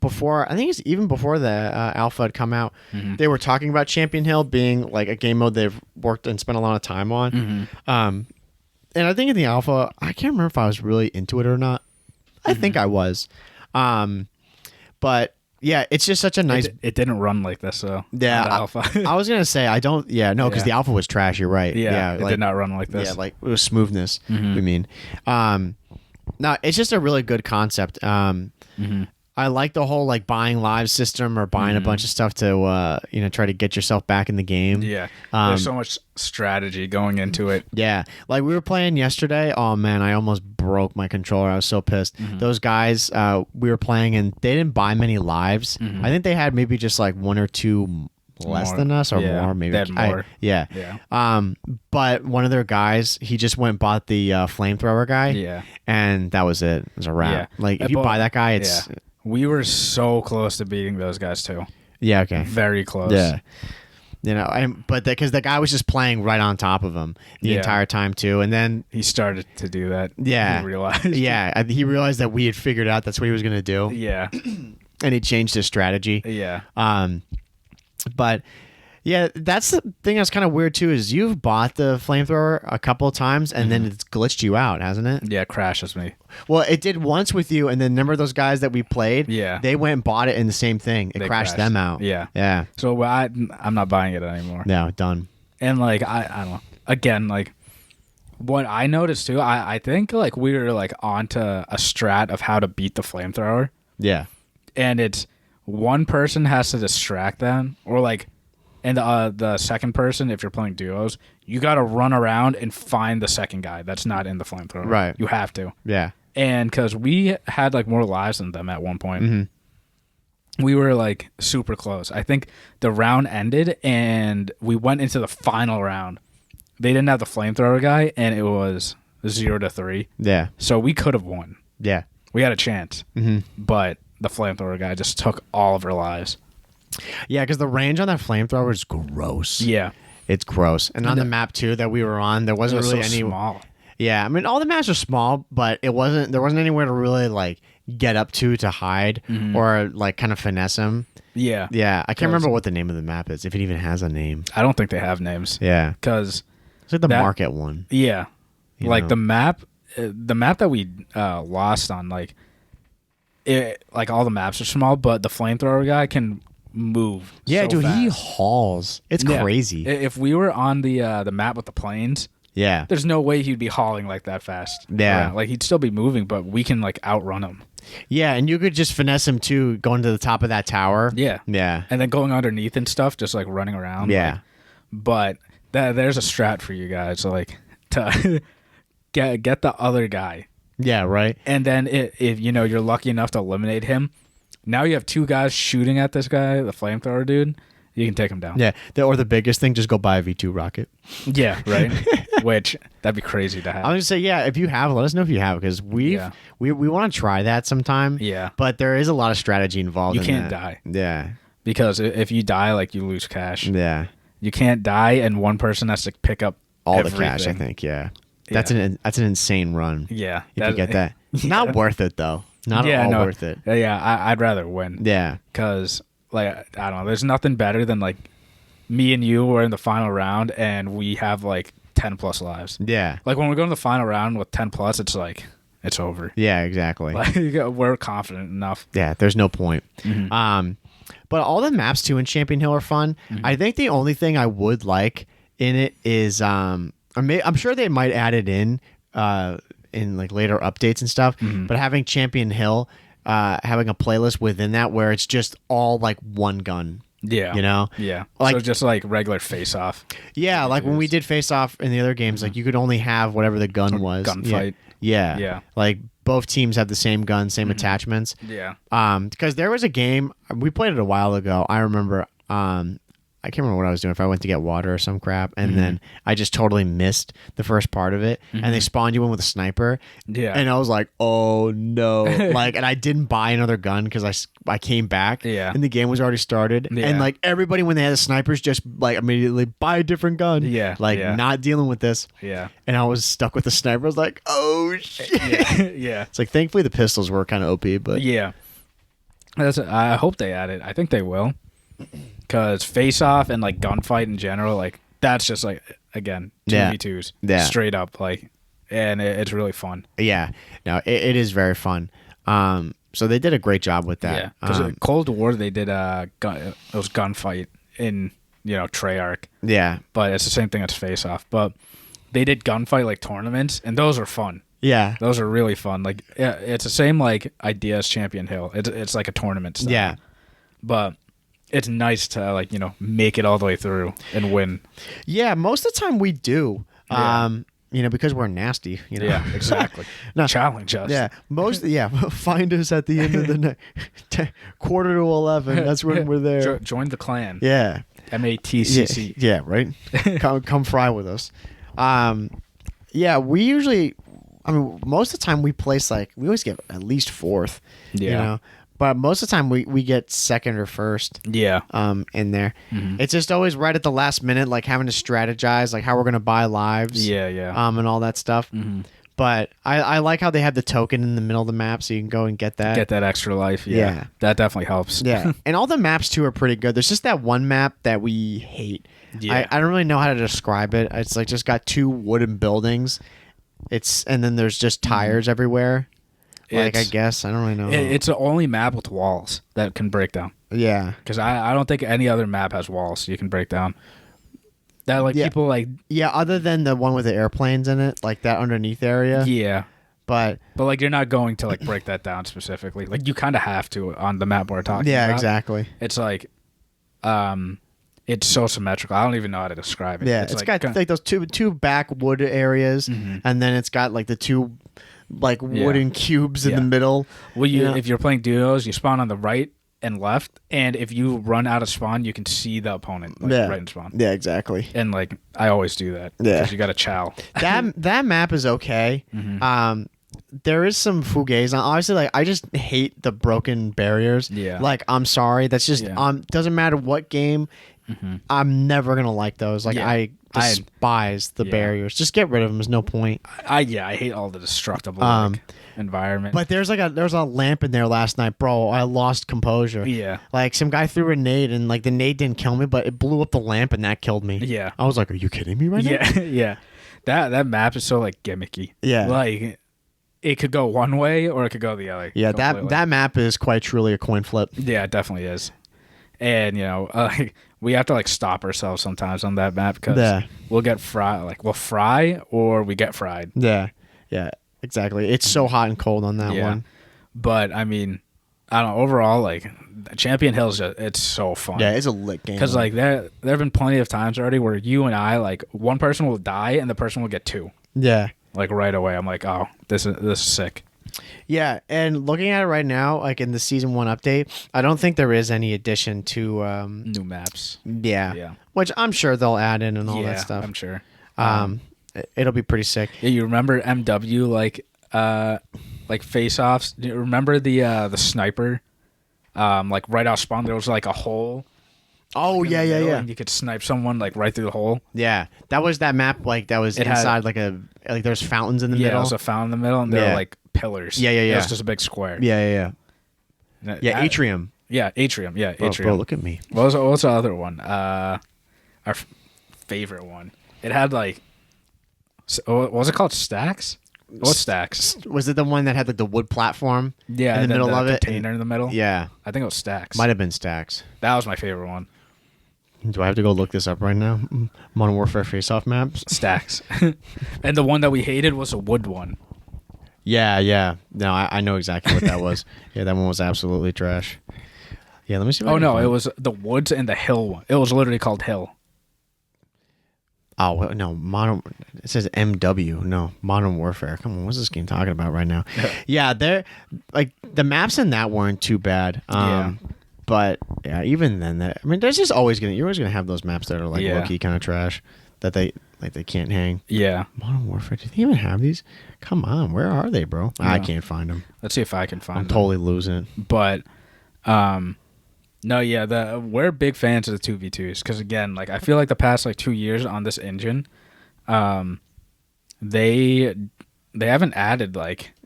before, I think it's even before the alpha had come out, they were talking about Champion Hill being like a game mode they've worked and spent a lot of time on. And I think in the alpha, I can't remember if I was really into it or not. I think I was. But yeah, it's just such a nice. It didn't run like this, so yeah. Alpha. I was gonna say I don't. Yeah, no, because the alpha was trash. You're right. Yeah, it did not run like this. Yeah, like it was smoothness. We mean, no, it's just a really good concept. I like the whole like buying live system or buying a bunch of stuff to try to get yourself back in the game. Yeah. There's so much strategy going into it. Yeah. Like we were playing yesterday. Oh man, I almost broke my controller. I was so pissed. Those guys we were playing and they didn't buy many lives. I think they had maybe just like one or two less than us or more. Maybe they had more. Yeah. But one of their guys, he just went and bought the flamethrower guy. Yeah. And that was it. It was a wrap. Yeah. Like if you buy that guy, it's we were so close to beating those guys too. Yeah, okay. Very close. Yeah. But because the guy was just playing right on top of him the entire time too, and then he started to do that. Yeah, he realized. Yeah, he realized that we had figured out that's what he was going to do. Yeah, and he changed his strategy. Yeah. But yeah, that's the thing that's kind of weird too. Is you've bought the flamethrower a couple of times and then it's glitched you out, hasn't it? Yeah, it crashes me. Well, it did once with you, and then remember those guys that we played? Yeah, they went and bought it in the same thing. It crashed them out. Yeah, yeah. So I'm not buying it anymore. No, done. And like I don't know. Again, like what I noticed too, I think like we were like onto a strat of how to beat the flamethrower. Yeah, and it's one person has to distract them, or like. And the second person, if you're playing duos, you got to run around and find the second guy that's not in the flamethrower. Right. You have to. Yeah. And because we had like more lives than them at one point, we were like super close. I think the round ended and we went into the final round. They didn't have the flamethrower guy, and it was 0-3. Yeah. So we could have won. Yeah. We had a chance. But the flamethrower guy just took all of our lives. Yeah, because the range on that flamethrower is gross. Yeah. It's gross. And on the map, too, that we were on, there wasn't really any... small. Yeah, I mean, all the maps are small, but there wasn't anywhere to really, like, get up to hide or, like, kind of finesse him. Yeah. Yeah, I can't remember what the name of the map is, if it even has a name. I don't think they have names. Yeah. Because... It's like the market one. Yeah. You the map that we lost on, like all the maps are small, but the flamethrower guy can move. Yeah, so dude, fast. he hauls. It's crazy. If we were on the map with the planes, yeah, there's no way he'd be hauling like that fast. Yeah, like he'd still be moving, but we can like outrun him. Yeah, and you could just finesse him too, going to the top of that tower. Yeah, yeah, and then going underneath and stuff, just like running around. Yeah, but there's a strat for you guys, like to get the other guy. Yeah, right. And then if you're lucky enough to eliminate him, now you have two guys shooting at this guy, the flamethrower dude. You can take him down. Yeah, or the biggest thing, just go buy a V2 rocket. Yeah, right. Which that'd be crazy to have. I was gonna say, yeah, if you have, let us know if you have, because we want to try that sometime. Yeah, but there is a lot of strategy involved. You can't die. Yeah, because if you die, like you lose cash. Yeah, you can't die, and one person has to pick up all everything. the cash. I think. Yeah, that's an insane run. Yeah, if you get that, not worth it though. Not at all worth it. Yeah, I'd rather win. Yeah, because like I don't know, there's nothing better than like me and you were in the final round and we have like 10 plus lives. Yeah, like when we go to the final round with 10 plus, it's like it's over. Yeah, exactly. Like, we're confident enough. Yeah, there's no point. But all the maps too in Champion Hill are fun. I think the only thing I would like in it is I'm sure they might add it in like later updates and stuff, but having Champion Hill having a playlist within that where it's just all like one gun. Yeah. You know? Yeah. Like, so just like regular face off. Yeah, like when we did face off in the other games, like you could only have whatever the gun was. Gunfight. Yeah. Yeah. Like both teams had the same gun, same attachments. Yeah. Because there was a game, we played it a while ago. I remember I can't remember what I was doing, if I went to get water or some crap, and then I just totally missed the first part of it, and they spawned you in with a sniper, and I was like, oh no, like, and I didn't buy another gun because I came back, and the game was already started, and like everybody when they had the snipers just like immediately buy a different gun, not dealing with this, and I was stuck with the sniper. I was like, oh shit, yeah. It's like thankfully the pistols were kind of OP, but yeah, I hope they add it. I think they will. Because face off and like gunfight in general, like that's just like again 2v2s, straight up, like, and it's really fun. Yeah, no, it is very fun. So they did a great job with that. Yeah, because Cold War they did it was gunfight in Treyarch. Yeah, but it's the same thing as face off. But they did gunfight like tournaments, and those are fun. Yeah. Those are really fun. Like, yeah, it's the same like idea as Champion Hill. It's like a tournament style. Yeah. But it's nice to like, make it all the way through and win. Yeah, most of the time we do. Yeah. Because we're nasty. Yeah, exactly. No, challenge us. Yeah, find us at the end of the night, 10:45. That's when we're there. Join the clan. Yeah, MATCC. Yeah, right. come fry with us. Yeah, we usually. I mean, most of the time we place we always get at least fourth. Yeah. But most of the time we get second or first. Yeah. In there. Mm-hmm. It's just always right at the last minute, like having to strategize, like how we're gonna buy lives. Yeah, yeah. And all that stuff. Mm-hmm. But I like how they have the token in the middle of the map, so you can go and get that. Get that extra life. Yeah. That definitely helps. Yeah. And all the maps too are pretty good. There's just that one map that we hate. Yeah. I don't really know how to describe it. It's like just got 2 wooden buildings. And then there's just tires everywhere. I guess I don't really know. It's the only map with walls that can break down. Yeah, because I don't think any other map has walls you can break down. That people like other than the one with the airplanes in it, like that underneath area. Yeah, but like you're not going to break that down specifically. Like you kind of have to on the map we're talking about. Yeah, exactly. It's like, it's so symmetrical. I don't even know how to describe it. Yeah, it's got those two backwood areas, and then it's got the 2. Wooden cubes in the middle. Well, if you're playing duos, you spawn on the right and left, and if you run out of spawn, you can see the opponent right in spawn. Yeah, exactly. And I always do that. Yeah, because you got to chow. That map is okay. Mm-hmm. There is some fugazi. Obviously, I just hate the broken barriers. Yeah. I'm sorry. That's just doesn't matter what game. Mm-hmm. I'm never gonna like those. I despise the barriers. Just get rid of them. There's no point. I hate all the destructible environment. But there's a lamp in there last night, bro. I lost composure. Yeah. Some guy threw a nade and the nade didn't kill me, but it blew up the lamp and that killed me. Yeah. I was like, are you kidding me right now? Yeah. Yeah. That map is so gimmicky. Yeah. It could go one way or it could go the other. Yeah. That map is quite truly a coin flip. Yeah, it definitely is. And we have to stop ourselves sometimes on that map because we'll get fried. We'll fry or we get fried. Yeah, yeah, exactly. It's so hot and cold on that one. But I mean, I don't know. Overall, Champion Hill's it's so fun. Yeah, it's a lit game. Because there have been plenty of times already where you and I one person will die and the person will get 2. Yeah, right away. I'm like, oh, this is sick. Yeah, and looking at it right now, in the Season 1 update, I don't think there is any addition to... new maps. Yeah, which I'm sure they'll add in and all that stuff. I'm sure. It'll be pretty sick. Yeah, you remember MW, face-offs? Do you remember the sniper? Right off spawn, there was a hole. Oh, yeah. And you could snipe someone, right through the hole. Yeah, that was that map, that was inside, there's fountains in the middle. Yeah, there's a fountain in the middle, and they're, pillars. Yeah. It's just a big square. Yeah. Atrium. Yeah, Atrium. Yeah, Atrium. Bro, look at me. What was the other one? Our favorite one. It had, what was it called? Stacks? What Stacks? Was it the one that had, the wood platform? Yeah, in the middle of it? Container in the middle? Yeah. I think it was Stacks. Might have been Stacks. That was my favorite one. Do I have to go look this up right now? Modern Warfare face-off maps? Stacks. And the one that we hated was a wood one. Yeah. No, I know exactly what that was. Yeah, that one was absolutely trash. Yeah, let me see. Oh, no, it was the woods and the hill one. It was literally called Hill. Oh, no, Modern... It says MW. No, Modern Warfare. Come on, what's this game talking about right now? Yeah, they're... the maps in that weren't too bad. But, yeah, even then... there's just always going to... You're always going to have those maps that are, low-key kind of trash. That they can't hang. Yeah. Modern Warfare. Do they even have these? Come on, where are they, bro? Yeah. I can't find them. Let's see if I can find them. I'm totally losing it. But, no, yeah, we're big fans of the 2v2s because, again, I feel the past, 2 years on this engine, they haven't added,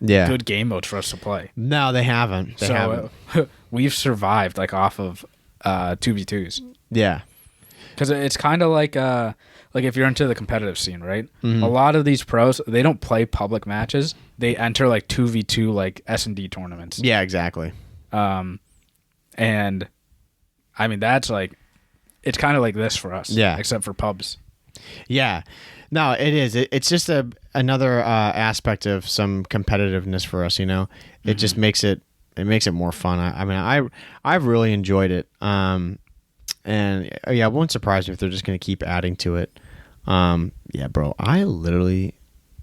good game modes for us to play. No, they haven't. They haven't. We've survived, off of 2v2s. Yeah. Because it's kind of if you're into the competitive scene, right? Mm-hmm. A lot of these pros, they don't play public matches. They enter 2v2 S&D tournaments. Yeah, exactly. And I mean that's it's kind of like this for us. Yeah. Except for pubs. Yeah. No, it is. It's just another aspect of some competitiveness for us. It just makes it more fun. I mean, I've really enjoyed it. And yeah, it won't surprise me if they're just gonna keep adding to it. Yeah, bro. I literally.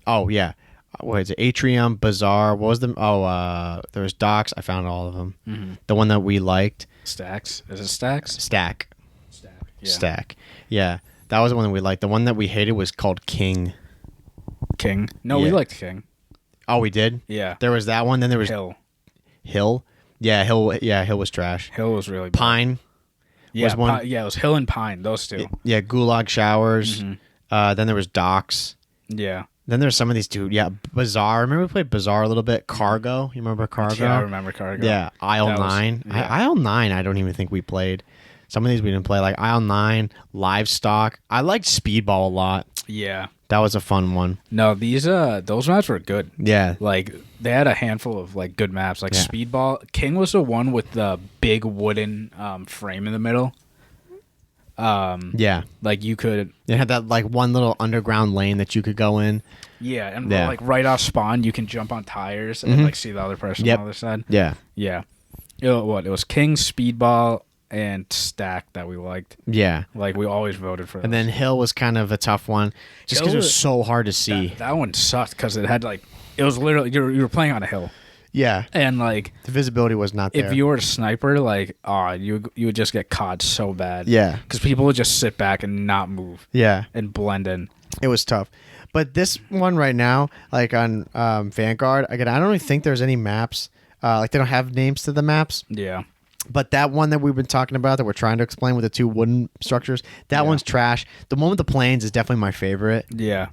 Oh yeah. What is it? Atrium, Bazaar. What was the? Oh, there was Docs. I found all of them. Mm-hmm. The one that we liked. Stacks. Is it Stacks? Stack. Yeah. Stack. Yeah, that was the one that we liked. The one that we hated was called King. King. No, we liked King. Oh, we did. Yeah. There was that one. Then there was Hill. Hill. Yeah, Hill. Yeah, Hill was trash. Hill was really bad. Pine. Yeah, was one. Yeah, it was Hill and Pine. Those two. Yeah, Gulag Showers. Mm-hmm. Then there was Docs. Yeah. Then there's some of these, dude. Yeah, Bazaar. Remember we played Bazaar a little bit? Cargo. You remember Cargo? Yeah, I remember Cargo. Yeah, Aisle 9. Yeah. Aisle 9, I don't even think we played. Some of these we didn't play, like Aisle 9, Livestock. I liked Speedball a lot. Yeah. That was a fun one. No, those maps were good. Yeah. Like, they had a handful of, like, good maps. Like, Speedball. King was the one with the big wooden frame in the middle. Yeah, like you could. It had that like one little underground lane that you could go in. Yeah, and like right off spawn, you can jump on tires and like see the other person on the other side. Yeah, yeah. It was King, Speedball, and Stack that we liked. Yeah, like we always voted for. And then Hill was kind of a tough one, just because it was so hard to see. That one sucked because it had like it was literally you were playing on a hill. Yeah, and like the visibility was not there. If you were a sniper, like you would just get caught so bad. Yeah, because people would just sit back and not move. Yeah, and blend in. It was tough. But this one right now, like on Vanguard, again, I don't really think there's any maps. Like they don't have names to the maps. Yeah. But that one that we've been talking about that we're trying to explain with the two wooden structures, that one's trash. The one with the planes is definitely my favorite. Yeah.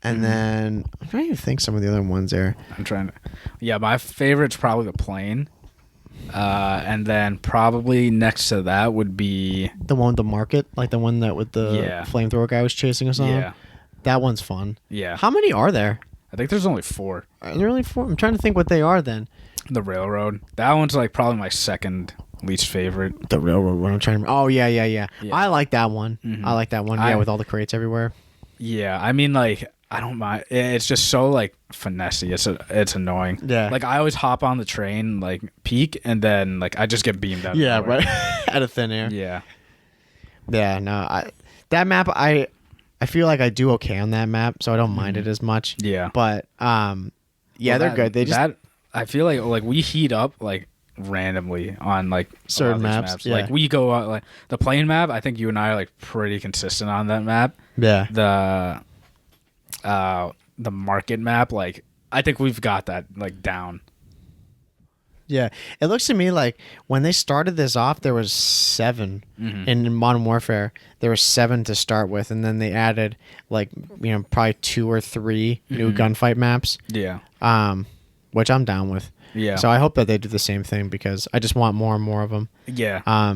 And then I'm trying to think some of the other ones there. I'm trying to. Yeah, my favorite's probably the plane. And then probably next to that would be the one with the market, like the one that with the flamethrower guy was chasing us on. Yeah. That one's fun. Yeah. How many are there? I think there's only 4. Are there only 4? I'm trying to think what they are then. The railroad. That one's like probably my second least favorite. The railroad one. I'm trying to. Oh yeah. I like that one. Mm-hmm. I like that one. Yeah, with all the crates everywhere. Yeah, I mean, like I don't mind. It's just so like finessey. It's annoying. Yeah. Like I always hop on the train, like peak, and then like I just get beamed out. Yeah, right. Out of thin air. Yeah. Yeah. No. That map, I feel like I do okay on that map, so I don't mind it as much. Yeah. But they're good. They just I feel like we heat up like randomly on like certain maps. Yeah. Like we go out like the plane map. I think you and I are like pretty consistent on that map. Yeah. The market map, like I think we've got that like down. Yeah, it looks to me like when they started this off, there was 7 in Modern Warfare. There were 7 to start with, and then they added like probably 2 or 3 new gunfight maps. Yeah. Which I'm down with. Yeah. So I hope that they do the same thing because I just want more and more of them. Yeah.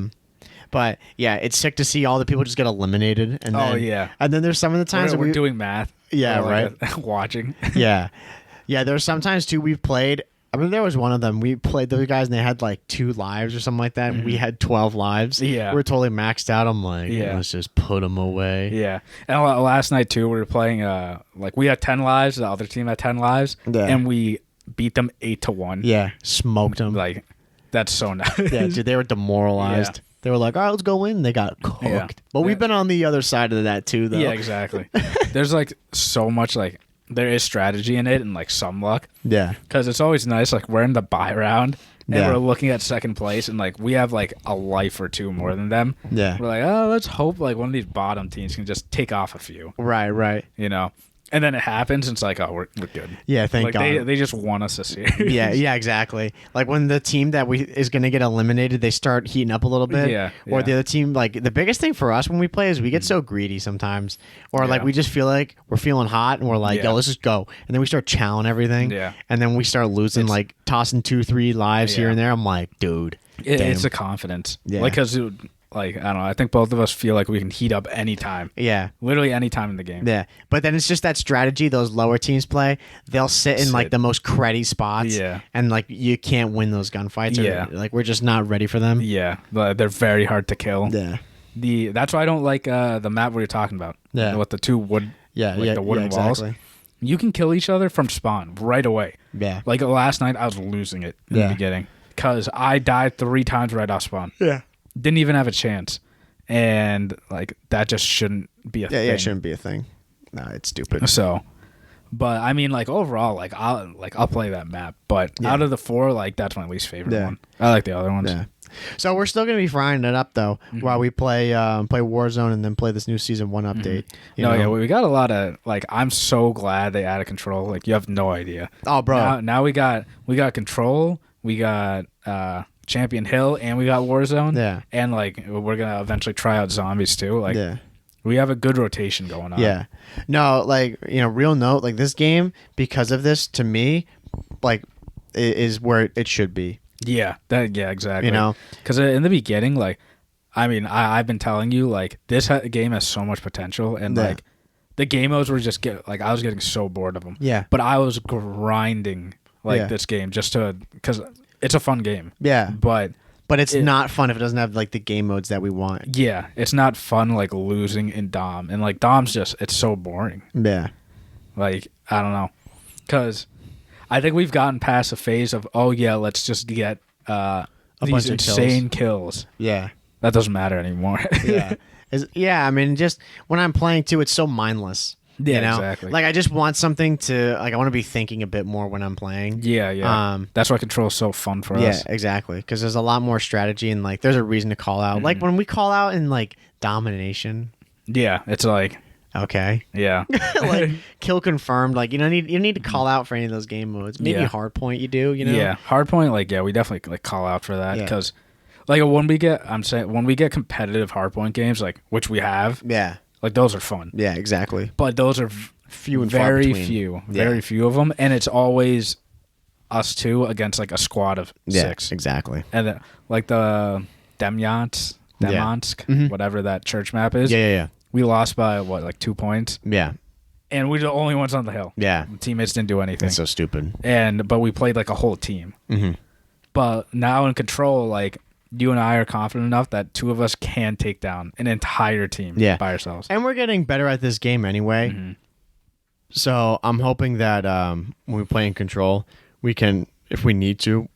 But yeah, it's sick to see all the people just get eliminated. And then, and then there's some of the times we're doing math. Yeah, right. Watching. Yeah. There's sometimes too we've played. I mean, there was one of them. We played those guys, and they had like 2 lives or something like that. And we had 12 lives. Yeah, we're totally maxed out. I'm like, let's just put them away. Yeah. And last night too, we were playing. Like we had 10 lives. The other team had 10 lives, and we beat them 8-1. Yeah, smoked them. Like that's so nice. Yeah, dude, they were demoralized. Yeah. They were like, all right, let's go in. They got cooked. Yeah. But we've been on the other side of that too, though. Yeah, exactly. There's like so much like. There is strategy in it and like some luck. Yeah. Because it's always nice. Like we're in the buy round and we're looking at second place and like we have like a life or 2 more than them. Yeah. We're like, oh, let's hope like one of these bottom teams can just take off a few. Right. And then it happens and it's like, oh, we're good. Yeah, thank God. They just won us this year. Yeah, exactly. Like when the team that is going to get eliminated, they start heating up a little bit. Yeah. Or the other team, like the biggest thing for us when we play is we get so greedy sometimes. Or like we just feel like we're feeling hot and we're like, yo, let's just go. And then we start chowing everything. Yeah. And then we start losing, like tossing 2-3 lives here and there. I'm like, dude. It's a confidence. Yeah. Like, because like, I don't know. I think both of us feel like we can heat up anytime. Yeah. Literally any time in the game. Yeah. But then it's just that strategy those lower teams play. They'll sit in like the most cruddy spots. Yeah. And like you can't win those gunfights. Like we're just not ready for them. Yeah. But they're very hard to kill. Yeah. That's why I don't like the map we were talking about. Yeah. With the 2 wood Yeah, like the wooden walls. You can kill each other from spawn right away. Yeah. Like last night, I was losing it in the beginning because I died 3 times right off spawn. Yeah. Didn't even have a chance. And like that just shouldn't be a thing. Yeah, it shouldn't be a thing. No, it's stupid. So, but I mean, like overall, like I'll play that map. But out of the 4, like that's my least favorite one. I like the other ones. Yeah. So we're still gonna be frying it up though while we play Warzone and then play this new season 1 update. Yeah, we got a lot of like. I'm so glad they added control. Like you have no idea. Oh, bro. Now we got control. We got Champion Hill, and we got Warzone. Yeah. And like we're gonna eventually try out zombies too. Like we have a good rotation going on. Yeah. No, like real note, like this game because of this to me, like is where it should be. Yeah, exactly. Because in the beginning, like, I mean, I've been telling you, like, this game has so much potential, and like, the game modes were just I was getting so bored of them. Yeah. But I was grinding this game just because it's a fun game. Yeah. But it's not fun if it doesn't have like the game modes that we want. Yeah, it's not fun like losing in Dom, and like Dom's it's so boring. Yeah. Like I don't know, because I think we've gotten past a phase of let's just get these insane kills. Yeah, that doesn't matter anymore. Yeah, I mean, just when I'm playing too, it's so mindless. Yeah, exactly. Like I just want something to like. I want to be thinking a bit more when I'm playing. Yeah. That's why control is so fun for us. Yeah, exactly. Because there's a lot more strategy and like there's a reason to call out. Like when we call out in like domination. Yeah, it's like. Okay. Yeah. Like kill confirmed. Like you need to call out for any of those game modes. Maybe hardpoint you do. Yeah, hardpoint. Like we definitely like call out for that because like when we get competitive hardpoint games like which we have. Yeah. Like those are fun. Yeah, exactly. But those are few and far between. Very few of them, and it's always us 2 against like a squad of 6. Exactly. And like the Demyansk, whatever that church map is. Yeah. We lost by what, like 2 points? Yeah. And we're the only ones on the hill. Yeah. The teammates didn't do anything. That's so stupid. But we played like a whole team. Mm-hmm. But now in control, like you and I are confident enough that 2 of us can take down an entire team by ourselves. And we're getting better at this game anyway. Mm-hmm. So I'm hoping that when we play in control, we can, if we need to,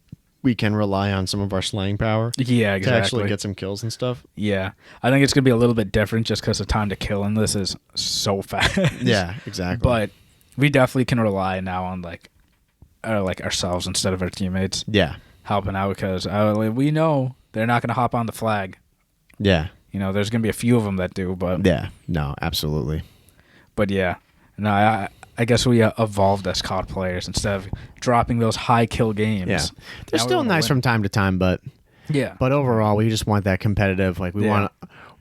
we can rely on some of our slaying power. Yeah, exactly. To actually get some kills and stuff. Yeah. I think it's going to be a little bit different just because the time to kill in this is so fast. Yeah, exactly. But we definitely can rely now on like ourselves instead of our teammates. Yeah. Helping out because we know they're not going to hop on the flag. Yeah. There's going to be a few of them that do, but... Yeah. No, absolutely. But yeah. No, I guess we evolved as COD players instead of dropping those high kill games. Yeah, they're still nice from time to time, but But overall, we just want that competitive. Like we want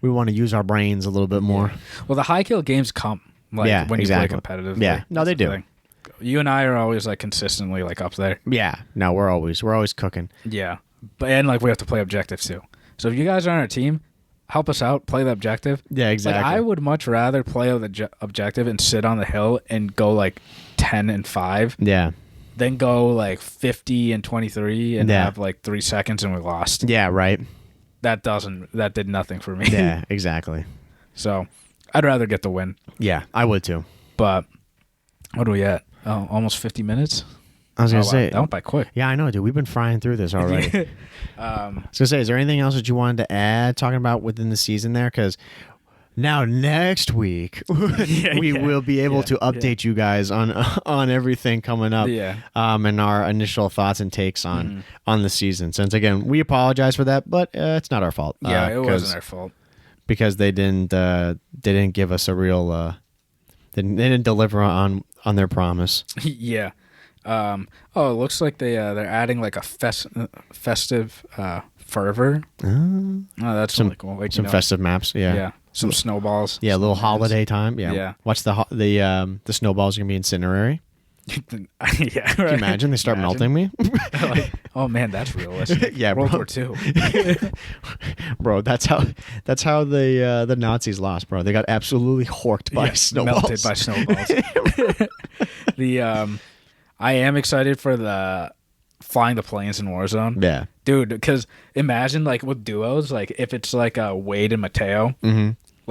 to use our brains a little bit more. Well, the high kill games come when you play competitive. Yeah, no, they do. Thing. You and I are always like consistently like up there. Yeah, no, we're always cooking. Yeah, and like we have to play objectives too. So if you guys are on our team, help us out, play the objective. Yeah, exactly. Like, I would much rather play the objective and sit on the hill and go like 10-5. Yeah. Than go like 50-23 and have like 3 seconds and we lost. Yeah, right. That did nothing for me. Yeah, exactly. So I'd rather get the win. Yeah, I would too. But what are we at? Oh, almost 50 minutes? I was going to say. That went by quick. Yeah, I know, dude. We've been frying through this already. I was going to say, is there anything else that you wanted to add talking about within the season there? Because now next week, we will be able to update you guys on everything coming up and our initial thoughts and takes on the season. Since, again, we apologize for that, but it's not our fault. Yeah, it wasn't our fault. Because they didn't give us a real... they didn't deliver on their promise. Yeah. It looks like they're adding like a festive fervor. Oh, that's some really cool. Like, festive maps. Yeah. Yeah. Some snowballs. Yeah, a little holiday time. Yeah. Yeah. Watch the snowballs are gonna be incendiary. Yeah. Right. Can you imagine they start melting me? Like, oh man, that's realistic. Yeah, World War II. Bro, that's how the Nazis lost, bro. They got absolutely horked by snowballs. Melted by snowballs. I am excited for the flying the planes in Warzone. Yeah. Dude, because imagine like with duos, like if it's like Wade and Mateo,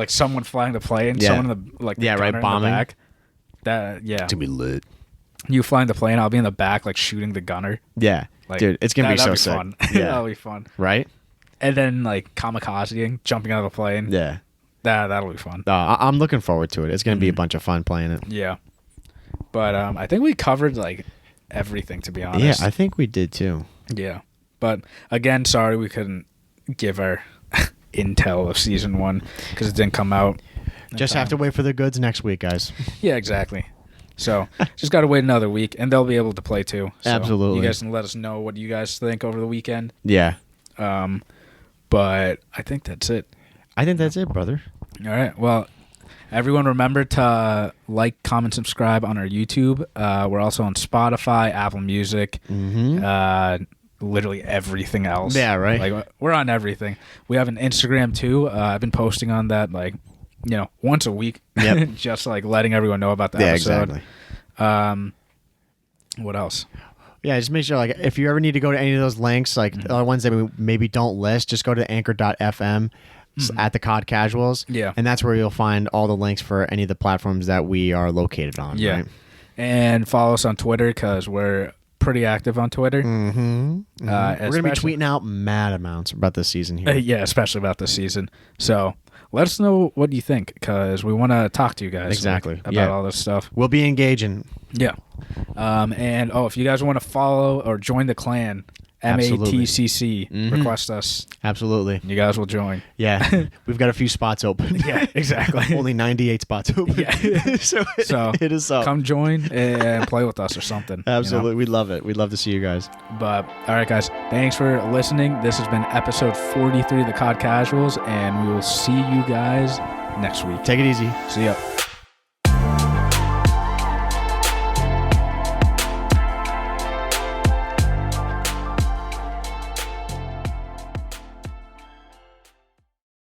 like someone flying the plane, Yeah. someone in the the right, gunner in bombing. the back. That It's gonna be lit. You flying the plane, I'll be in the back like shooting the gunner. Yeah, Like, dude, it's gonna be so that'd sick. fun. Yeah, That'll be fun. right? And then like kamikazeing, jumping out of the plane. Yeah, That'll be fun. I'm looking forward to it. It's gonna be a bunch of fun playing it. Yeah. But I think we covered like everything, to be honest. Yeah, I think we did too. Yeah. But again, sorry we couldn't give our intel of season 1 because it didn't come out. Just have to wait for the goods next week, guys. Yeah, exactly. So just got to wait another week, and they'll be able to play too. So Absolutely. You guys can let us know what you guys think over the weekend. Yeah. But I think that's it. I think that's it, brother. All right. Well, everyone remember to like, comment, subscribe on our YouTube. We're also on Spotify, Apple Music, literally everything else. Yeah, right. Like we're on everything. We have an Instagram too. I've been posting on that once a week. Yep. Just like letting everyone know about the Yeah, episode. exactly. What else? Yeah, just make sure, like, if you ever need to go to any of those links, like the other ones that we maybe don't list, just go to anchor.fm at the COD Casuals. Yeah. And that's where you'll find all the links for any of the platforms that we are located on. Yeah. Right? And follow us on Twitter because we're pretty active on Twitter. We're going to be tweeting out mad amounts about this season here. Yeah, especially about this season. So let us know what you think because we want to talk to you guys. Exactly. About all this stuff. We'll be engaging. Yeah. And if you guys want to follow or join the clan, Absolutely. MATCC, request us. Absolutely. You guys will join. Yeah. We've got a few spots open. Yeah, exactly. Only 98 spots open. Yeah. so hit us up. Come join and play with us or something. Absolutely. We'd love it. We'd love to see you guys. But all right, guys, thanks for listening. This has been episode 43 of the COD Casuals, and we will see you guys next week. Take it easy. See ya.